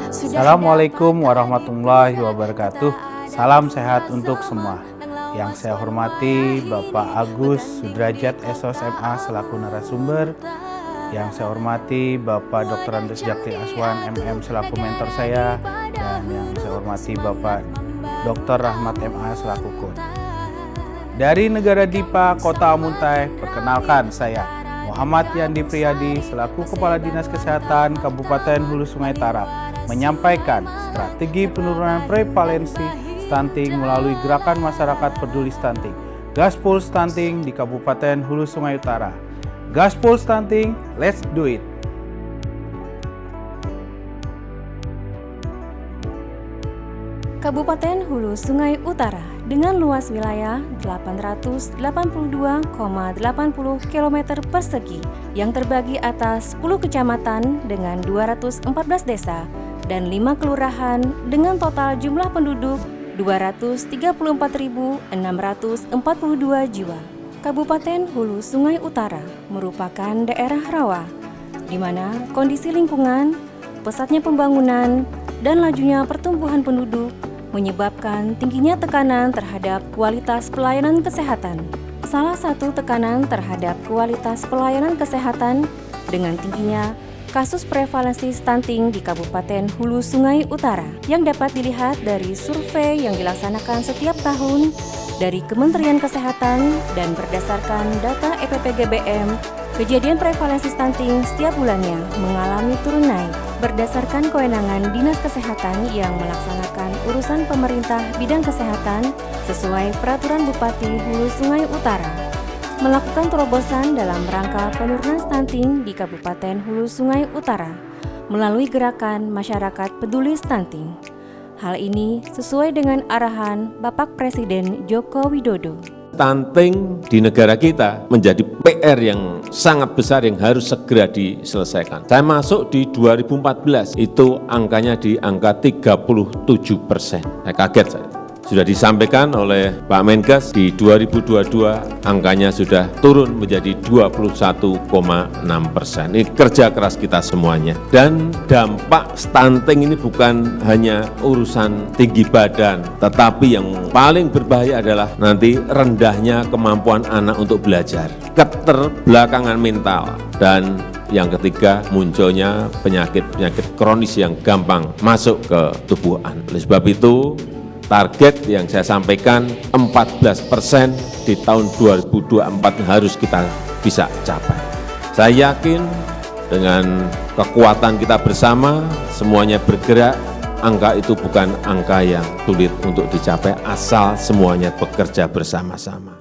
Assalamualaikum warahmatullahi wabarakatuh. Salam sehat untuk semua. Yang saya hormati Bapak Agus Sudrajat SOSMA selaku narasumber. Yang saya hormati Bapak Dr. Andes Jakti Aswan MM selaku mentor saya. Dan yang saya hormati Bapak Dr. Rahmat MA selaku coach. Dari negara Dipa, Kota Amuntai, perkenalkan saya Muhammad Yandi Priyadi selaku Kepala Dinas Kesehatan Kabupaten Hulu Sungai Tarap menyampaikan strategi penurunan prevalensi stunting melalui gerakan masyarakat peduli stunting. Gaspol Stunting di Kabupaten Hulu Sungai Utara. Gaspol Stunting, let's do it! Kabupaten Hulu Sungai Utara dengan luas wilayah 882,80 km persegi yang terbagi atas 10 kecamatan dengan 214 desa dan 5 kelurahan dengan total jumlah penduduk 234.642 jiwa. Kabupaten Hulu Sungai Utara merupakan daerah rawa di mana kondisi lingkungan, pesatnya pembangunan, dan lajunya pertumbuhan penduduk menyebabkan tingginya tekanan terhadap kualitas pelayanan kesehatan. Salah satu tekanan terhadap kualitas pelayanan kesehatan dengan tingginya kasus prevalensi stunting di Kabupaten Hulu Sungai Utara yang dapat dilihat dari survei yang dilaksanakan setiap tahun dari Kementerian Kesehatan dan berdasarkan data EPPGBM, kejadian prevalensi stunting setiap bulannya mengalami turun naik berdasarkan kewenangan Dinas Kesehatan yang melaksanakan urusan pemerintah bidang kesehatan sesuai Peraturan Bupati Hulu Sungai Utara. Melakukan terobosan dalam rangka penurunan stunting di Kabupaten Hulu Sungai Utara melalui gerakan masyarakat peduli stunting. Hal ini sesuai dengan arahan Bapak Presiden Joko Widodo. Stunting di negara kita menjadi PR yang sangat besar yang harus segera diselesaikan. Saya masuk di 2014, itu angkanya di angka 37%. Saya kaget saya. Sudah disampaikan oleh Pak Menkes di 2022 angkanya sudah turun menjadi 21,6%. Ini kerja keras kita semuanya. Dan dampak stunting ini bukan hanya urusan tinggi badan, tetapi yang paling berbahaya adalah nanti rendahnya kemampuan anak untuk belajar, keterbelakangan mental, dan yang ketiga, munculnya penyakit-penyakit kronis yang gampang masuk ke tubuh anak. Oleh sebab itu, target yang saya sampaikan 14% di tahun 2024 harus kita bisa capai. Saya yakin dengan kekuatan kita bersama, semuanya bergerak, angka itu bukan angka yang sulit untuk dicapai asal semuanya bekerja bersama-sama.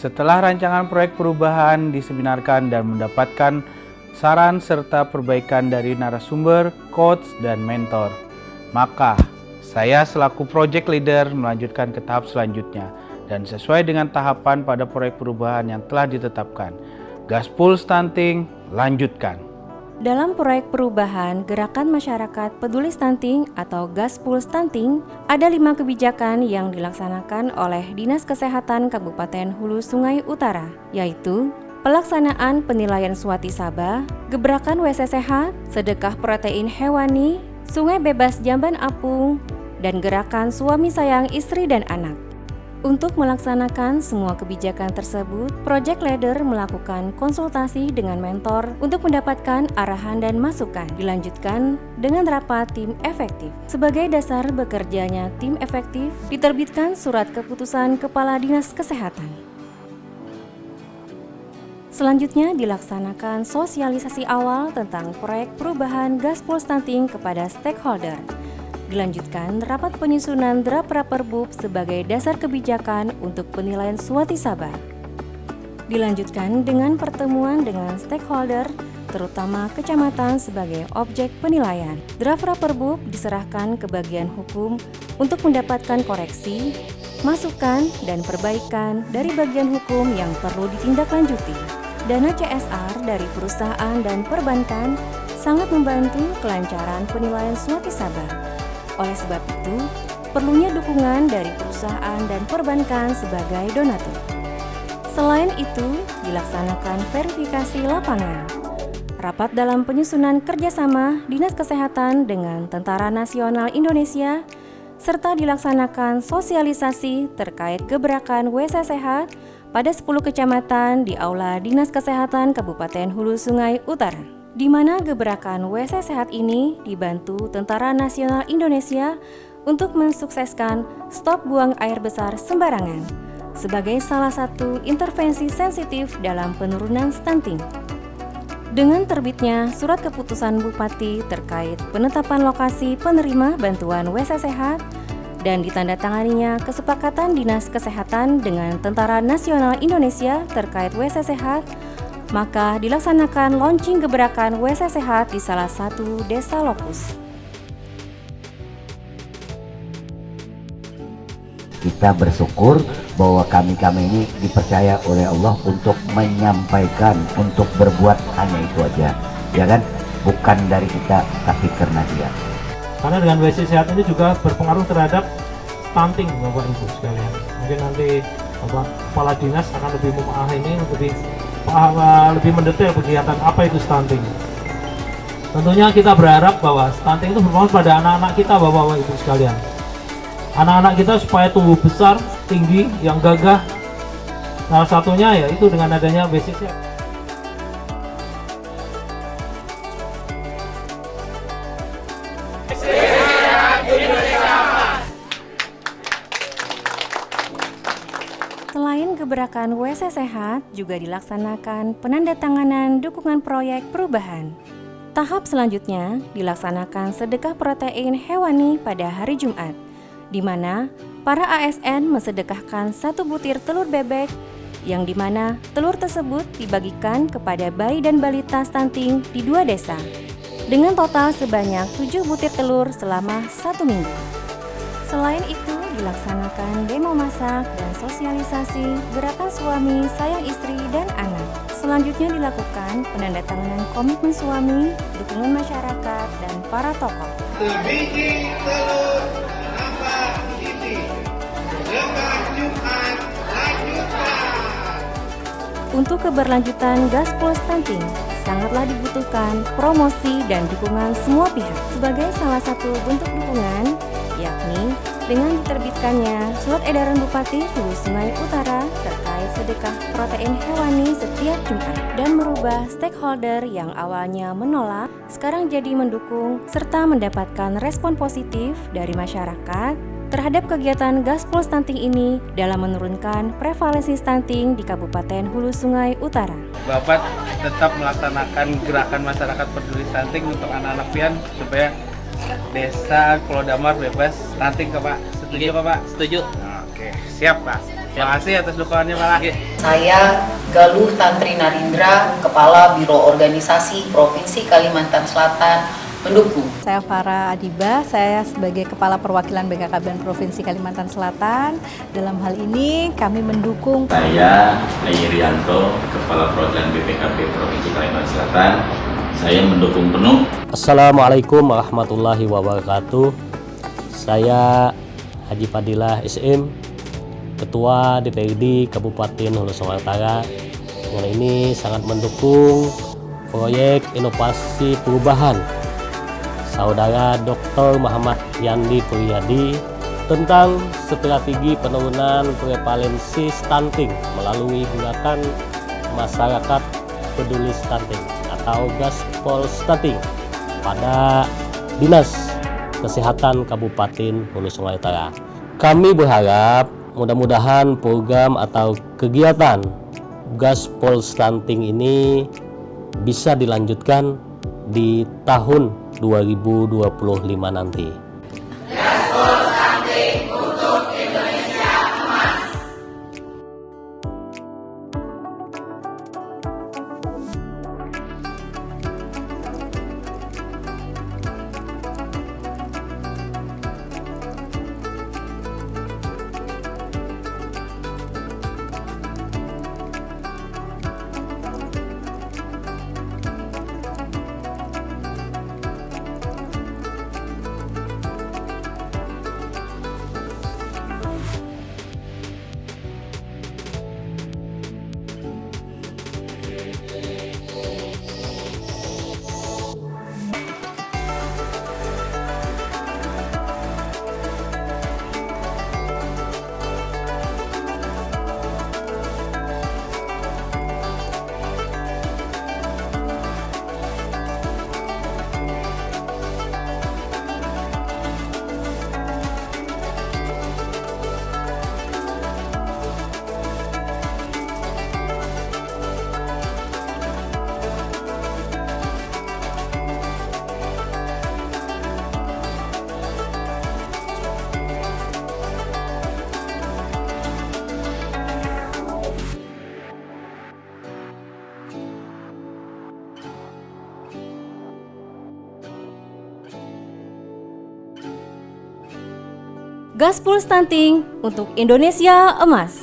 Setelah rancangan proyek perubahan diseminarkan dan mendapatkan saran serta perbaikan dari narasumber, coach, dan mentor, maka saya selaku project leader melanjutkan ke tahap selanjutnya dan sesuai dengan tahapan pada proyek perubahan yang telah ditetapkan. Gaspol Stunting, lanjutkan. Dalam proyek perubahan Gerakan Masyarakat Peduli Stunting atau Gaspol Stunting, ada 5 kebijakan yang dilaksanakan oleh Dinas Kesehatan Kabupaten Hulu Sungai Utara, yaitu pelaksanaan penilaian Swati Sabah, gebrakan WC sehat, sedekah protein hewani, sungai bebas jamban apung, dan gerakan suami sayang istri dan anak. Untuk melaksanakan semua kebijakan tersebut, Project Leader melakukan konsultasi dengan mentor untuk mendapatkan arahan dan masukan. Dilanjutkan dengan rapat tim efektif. Sebagai dasar bekerjanya tim efektif, diterbitkan surat keputusan Kepala Dinas Kesehatan. Selanjutnya dilaksanakan sosialisasi awal tentang proyek perubahan Gaspol Stunting kepada stakeholder. Dilanjutkan rapat penyusunan draft Raperbub sebagai dasar kebijakan untuk penilaian Swati Sabah. Dilanjutkan dengan pertemuan dengan stakeholder, terutama kecamatan sebagai objek penilaian. Draft Raperbub diserahkan ke bagian hukum untuk mendapatkan koreksi, masukan, dan perbaikan dari bagian hukum yang perlu ditindaklanjuti. Dana CSR dari perusahaan dan perbankan sangat membantu kelancaran penilaian Swati Sabah. Oleh sebab itu, perlunya dukungan dari perusahaan dan perbankan sebagai donatur. Selain itu, dilaksanakan verifikasi lapangan. Rapat dalam penyusunan kerjasama Dinas Kesehatan dengan Tentara Nasional Indonesia, serta dilaksanakan sosialisasi terkait gebrakan WC Sehat pada 10 kecamatan di Aula Dinas Kesehatan Kabupaten Hulu Sungai Utara, di mana gebrakan WC Sehat ini dibantu Tentara Nasional Indonesia untuk mensukseskan stop buang air besar sembarangan sebagai salah satu intervensi sensitif dalam penurunan stunting. Dengan terbitnya surat keputusan Bupati terkait penetapan lokasi penerima bantuan WC Sehat dan ditandatanganinya kesepakatan Dinas Kesehatan dengan Tentara Nasional Indonesia terkait WC Sehat, maka dilaksanakan launching gebrakan WC Sehat di salah satu desa lokus. Kita bersyukur bahwa kami ini dipercaya oleh Allah untuk menyampaikan, untuk berbuat hanya itu aja, ya kan? Bukan dari kita, tapi karena Dia. Karena dengan WC Sehat ini juga berpengaruh terhadap stunting, Bapak Ibu sekalian. Mungkin nanti Bapak Kepala Dinas akan lebih memahami, lebih mendetail kegiatan apa itu stunting. Tentunya kita berharap bahwa stunting itu berpengaruh pada anak-anak kita, Bapak Ibu sekalian. Anak-anak kita supaya tumbuh besar, tinggi, yang gagah. Salah satunya yaitu dengan adanya WC Sehat. Selain gebrakan WC Sehat, juga dilaksanakan penandatanganan dukungan proyek perubahan. Tahap selanjutnya dilaksanakan sedekah protein hewani pada hari Jumat, di mana para ASN mensedekahkan 1 butir telur bebek, yang di mana telur tersebut dibagikan kepada bayi dan balita stunting di 2 desa, dengan total sebanyak 7 butir telur selama 1 minggu. Selain itu, dilaksanakan demo masak dan sosialisasi gerakan suami sayang istri dan anak. Selanjutnya dilakukan penandatanganan komitmen suami, dukungan masyarakat, dan para tokoh. Sebiji telur nambah isi, Lekah Jumat lanjutkan. Untuk keberlanjutan gaspol stunting, sangatlah dibutuhkan promosi dan dukungan semua pihak sebagai salah satu bentuk dukungan, yakni dengan diterbitkannya Surat Edaran Bupati Hulu Sungai Utara terkait sedekah protein hewani setiap Jumat, dan merubah stakeholder yang awalnya menolak sekarang jadi mendukung serta mendapatkan respon positif dari masyarakat terhadap kegiatan gaspol stunting ini dalam menurunkan prevalensi stunting di Kabupaten Hulu Sungai Utara. Bapak tetap melaksanakan gerakan masyarakat peduli stunting untuk anak-anak pian supaya Desa Pulau Damar bebas stunting, Pak. Setuju, Pak? Setuju. Oke, siap, Pak. Terima kasih atas dukungannya, Pak. Saya Galuh Tantri Narindra, Kepala Biro Organisasi Provinsi Kalimantan Selatan, mendukung. Saya Farah Adiba, saya sebagai Kepala Perwakilan BKKBN Provinsi Kalimantan Selatan. Dalam hal ini kami mendukung. Saya Irianto, Kepala Perwakilan BPKB Provinsi Kalimantan Selatan. Saya mendukung penuh. Assalamualaikum warahmatullahi wabarakatuh. Saya Haji Fadilah SM, Ketua DPRD Kabupaten Hulu Sungai Utara. Dengan ini sangat mendukung proyek inovasi perubahan Saudara Dr. Muhammad Yandi Puryadi tentang strategi penurunan prevalensi stunting melalui gerakan masyarakat peduli stunting atau gaspol stunting pada Dinas Kesehatan Kabupaten Hulu Sungai Utara. Kami berharap mudah-mudahan program atau kegiatan gaspol stunting ini bisa dilanjutkan di tahun 2025 nanti. Gaspol stunting untuk Indonesia emas. Gaspol Stunting untuk Indonesia Emas.